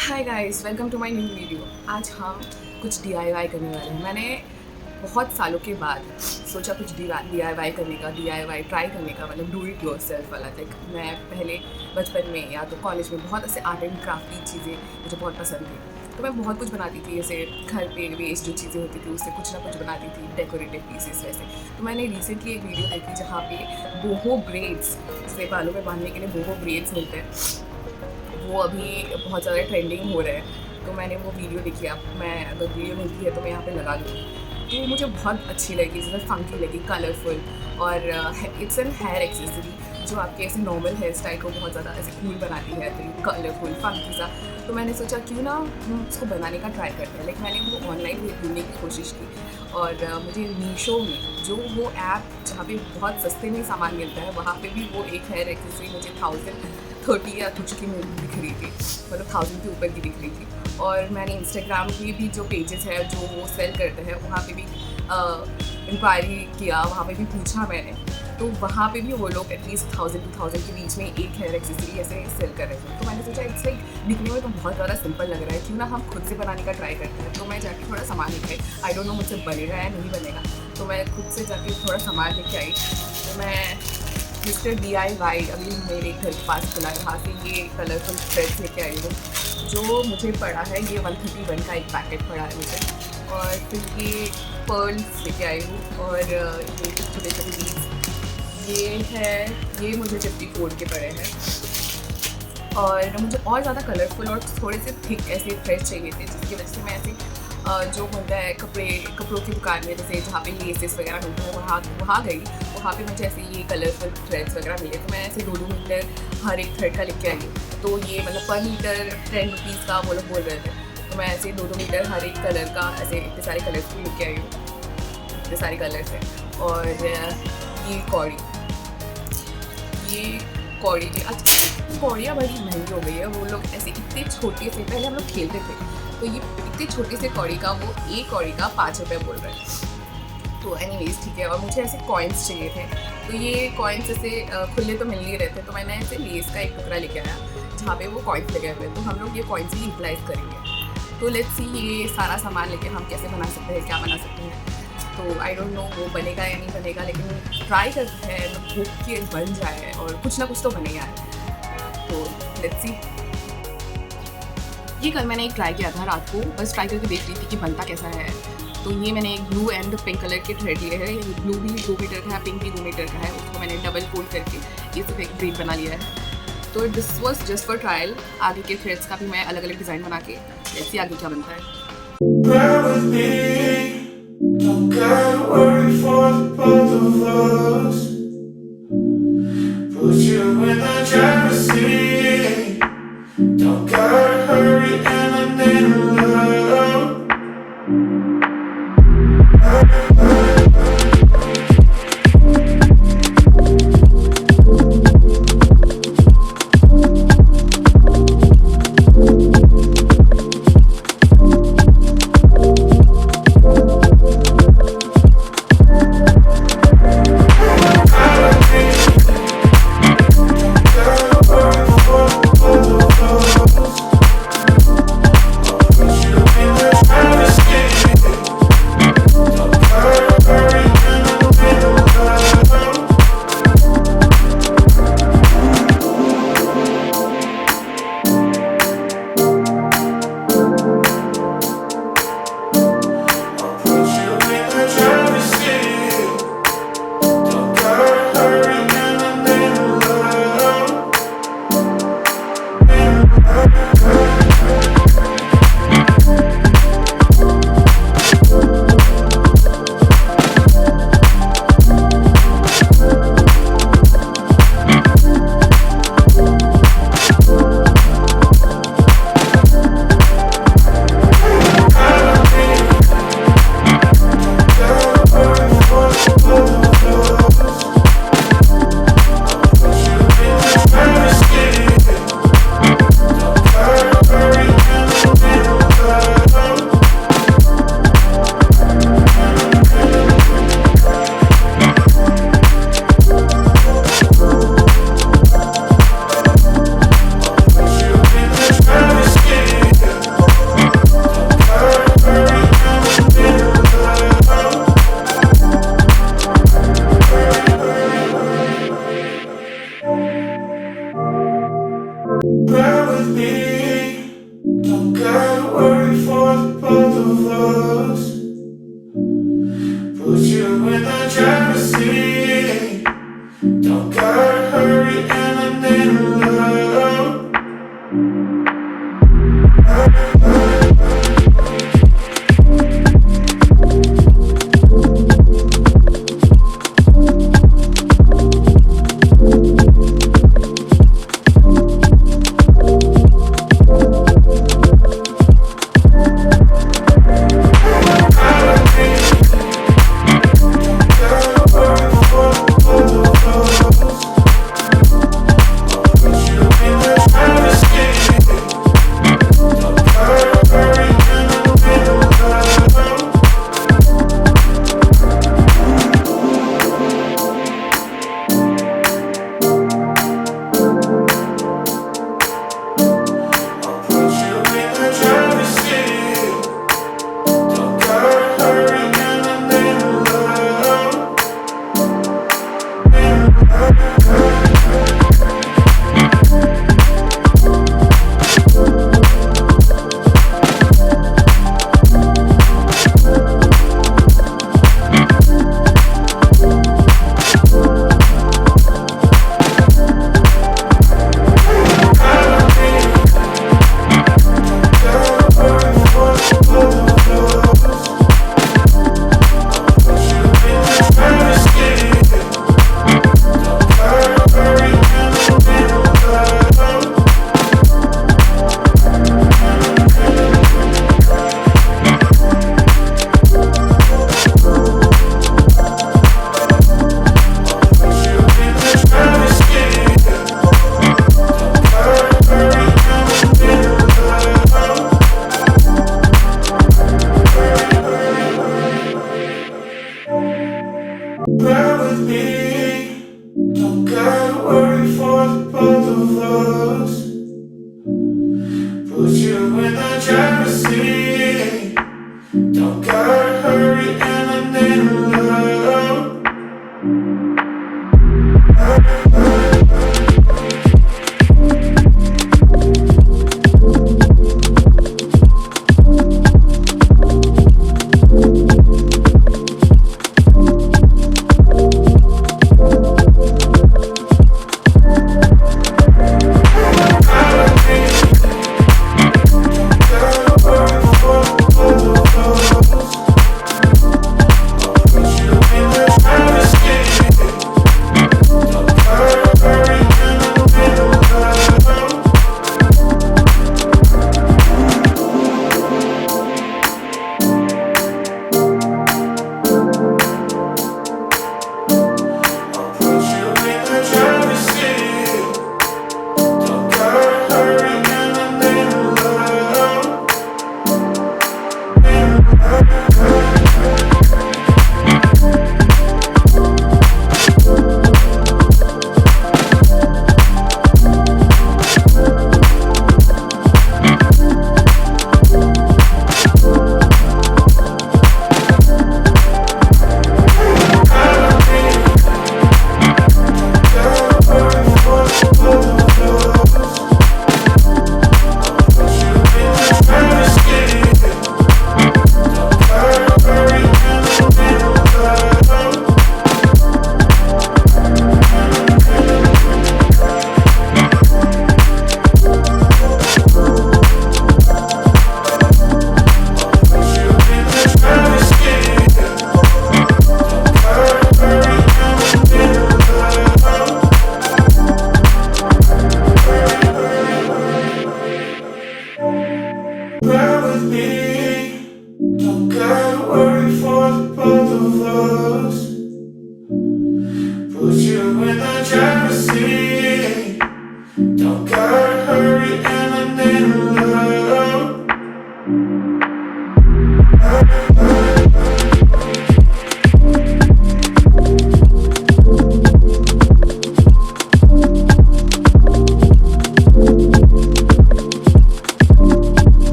Hi guys, welcome to my new video. आज हम कुछ DIY करने वाले हैं। मैंने बहुत सालों के बाद सोचा कुछ DIY करने का, DIY ट्राई करने का, मतलब डू इट योरसेल्फ वाला। लाइक मैं पहले बचपन में या तो कॉलेज में बहुत ऐसे आर्ट एंड क्राफ्टी चीज़ें मुझे बहुत पसंद थी, तो मैं बहुत कुछ बनाती थी। जैसे घर पे वेस्ट जो चीज़ें होती थी उससे कुछ ना कुछ बनाती थी, डेकोरेटिव पीसेस वैसे। तो मैंने रिसेंटली एक वीडियो देखी जहाँ पे बोहो ब्रेड्स, जैसे बालों में बांधने के लिए बोहो ब्रेड्स मिलते हैं, वो अभी बहुत ज़्यादा ट्रेंडिंग हो रहा है। तो मैंने वो वीडियो देखी। अब मैं अगर वीडियो मिलती है तो मैं यहाँ पे लगा दूँगी। तो मुझे बहुत अच्छी लगी, जैसे फंकी लगी, कलरफुल, और इट्स एन हेयर एक्सेसरी जो आपके ऐसे नॉर्मल हेयर स्टाइल को बहुत ज़्यादा ऐसे कूल बनाती है, तो कलरफुल फंकी सा। तो मैंने सोचा क्यों ना हम उसको बनाने का ट्राई करते हैं। लाइक मैंने वो ऑनलाइन ढूंढने की कोशिश की, और मुझे मीशो में जो वो ऐप जहाँ पे बहुत सस्ते में सामान मिलता है, वहाँ पे भी वो एक हेयर एक्सेसरी मुझे 1030 या कुछ की दिख रही थी, मतलब 1000 के ऊपर की दिख रही थी। और मैंने इंस्टाग्राम पे भी जो पेजेस है जो वो सेल करते हैं, वहाँ पे भी इंक्वायरी किया, वहाँ पे भी पूछा मैंने। तो वहाँ पे भी वो लोग एटलीस्ट 1000 के बीच में एक हेयर एक्सेसरी ऐसे सेल कर रहे थे। तो मैंने सोचा इट्स लाइक दिखने में तो बहुत ज़्यादा सिंपल लग रहा है, क्यों ना हम खुद से बनाने का ट्राई करते हैं। तो मैं जाके थोड़ा सामान लेके आई। आई डोंट नो मुझसे बनेगा या नहीं बनेगा, तो मैं खुद से जाके थोड़ा सामान लेके आई। तो मैं मिस्टर DIY अभी मेरे घर के पास खुला है, वहाँ से ये कलरफुल थ्रेड्स लेके आई हूँ। जो मुझे पड़ा है ये 131 का एक पैकेट पड़ा है मुझे। और फिर ये पर्ल्स लेके आई हूँ, और ये छोटे छोटे बीड्स ये है, ये मुझे 54 के पड़े हैं। और मुझे और ज़्यादा कलरफुल और थोड़े से थिक ऐसे थ्रेड चाहिए थे, जिसकी वजह से मैं ऐसे जो होता है कपड़ों की दुकान में, जैसे जहाँ पे लेसेस वगैरह मिलते हैं, वहाँ गई। वहाँ पे मुझे ऐसे ये कलरफुल थ्रेड्स वगैरह मिले, तो मैं ऐसे 2-2 मीटर हर एक थ्रेड का लेके आई। तो ये मतलब पर मीटर 10 रुपीज़ का वो लोग बोल रहे थे। तो मैं ऐसे 2-2 मीटर हर एक कलर का ऐसे इतने सारे कलर्स भी लेके आई हूँ, इतने सारे कलर्स हैं। और ये कौड़ी भी अच्छा, कौड़ियाँ बड़ी महंगी हो गई है। वो लोग ऐसे इतने छोटे से, पहले हम लोग खेलते थे, तो ये इतने छोटे से कौड़ी का, वो एक कौड़ी का 5 रुपये बोल रहे हैं। तो एनीवेज ठीक है। और मुझे ऐसे कॉइन्स चाहिए थे, तो ये कॉइन्स ऐसे खुले तो मिल नहीं रहे थे, तो मैंने ऐसे लेस का एक टुकड़ा लेके आया जहाँ पे वो कॉइन्स लगे हुए हैं। तो हम लोग ये कॉइन्स ही यूटिलाइज़ करेंगे। तो लेट्स सी ये सारा सामान लेके हम कैसे बना सकते हैं, क्या बना सकते हैं। तो आई डोंट नो वो बनेगा या नहीं बनेगा, लेकिन ट्राई करते हैं। भूख के बन जाए और कुछ ना कुछ तो बने यार। तो लेट्स सी। ये कल मैंने एक ट्राई किया था रात को, बस ट्राई करके देख रही थी कि बनता कैसा है। तो ये मैंने एक ब्लू एंड पिंक कलर के थ्रेड लिए हैं। ये ब्लू भी 2 मीटर का है, पिंक भी 2 मीटर का है। उसको मैंने डबल फोल्ड करके ये सिर्फ एक ब्रेड बना लिया है। तो this was just for trial. आगे के थ्रेड्स का भी मैं अलग अलग डिज़ाइन बना के ऐसे आगे क्या बनता है। Don't gotta worry for the both of us. Put you in the driver's seat. Don't gotta hurry and I need love.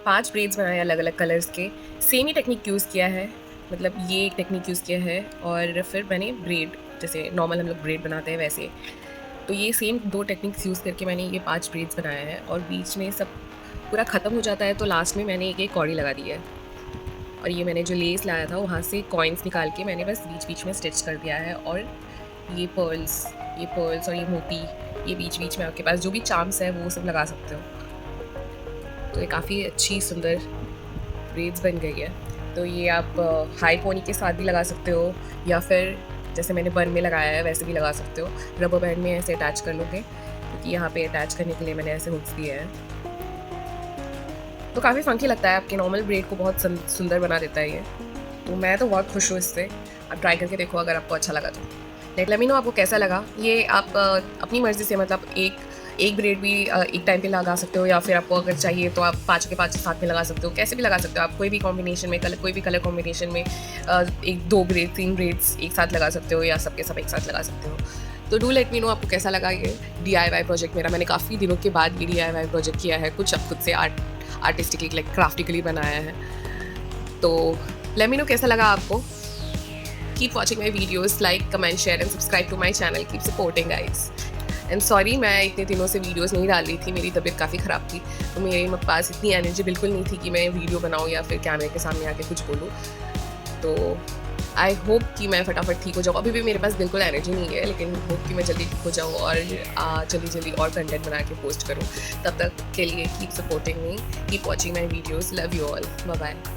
5 breads बनाए अलग अलग कलर्स के, सेम ही टेक्निक यूज़ किया है मतलब ये एक टेक्निक यूज़ किया है। और फिर मैंने ब्रेड, जैसे नॉर्मल हम लोग ब्रेड बनाते हैं वैसे, तो ये सेम 2 टेक्निक्स यूज़ करके मैंने ये 5 ब्रेड्स बनाया है। और बीच में सब पूरा ख़त्म हो जाता है तो लास्ट में मैंने एक कौड़ी लगा दी है। और ये मैंने जो लेस लाया था वहाँ से कॉइन्स निकाल के मैंने बस बीच बीच में स्टिच कर दिया है। और ये पर्ल्स और ये मोती, ये बीच बीच में आपके पास जो भी चार्म्स है वो सब लगा सकते हो। तो ये काफ़ी अच्छी सुंदर ब्रेड्स बन गई है। तो ये आप हाई पोनी के साथ भी लगा सकते हो, या फिर जैसे मैंने बन में लगाया है वैसे भी लगा सकते हो। रबर बैंड में ऐसे अटैच कर लोगे, क्योंकि यहाँ पे अटैच करने के लिए मैंने ऐसे हुक्स दिए हैं। तो काफ़ी फंकी लगता है, आपके नॉर्मल ब्रेड को बहुत सुंदर बना देता है ये। तो मैं तो बहुत खुश हूँ इससे। आप ट्राई करके देखो अगर आपको अच्छा लगा तो। लेट मी नो आपको कैसा लगा। ये आप अपनी मर्ज़ी से, मतलब एक ब्रेड भी एक टाइम पे लगा सकते हो, या फिर आपको अगर चाहिए तो आप 5 के 5 साथ में लगा सकते हो, कैसे भी लगा सकते हो आप। कोई भी कॉम्बिनेशन में, कोई भी कलर कॉम्बिनेशन में 1 2 ब्रेड 3 ब्रेड्स एक साथ लगा सकते हो, या सब के सब एक साथ लगा सकते हो। तो डू लेट मी नो आपको कैसा लगा ये DIY प्रोजेक्ट मेरा। मैंने काफ़ी दिनों के बाद ये DIY प्रोजेक्ट किया है, कुछ अब खुद से आर्टिस्टिकली लाइक क्राफ्टिकली बनाया है। तो लेट मी नो कैसा लगा आपको। Keep watching my videos, like comment share and subscribe to my channel. Keep supporting guys. And sorry मैं इतने दिनों से वीडियोस नहीं डाल रही थी, मेरी तबीयत काफ़ी ख़राब थी, तो मेरे पास इतनी एनर्जी बिल्कुल नहीं थी कि मैं वीडियो बनाऊँ या फिर कैमरे के सामने आके कुछ बोलूँ। तो आई होप कि मैं फटाफट ठीक हो जाऊँ। अभी भी मेरे पास बिल्कुल एनर्जी नहीं है, लेकिन होप कि मैं जल्दी ठीक हो जाऊँ और जल्दी और कंटेंट बना के पोस्ट करूँ। तब तक के लिए keep supporting me, keep watching my videos. Love you all, bye bye.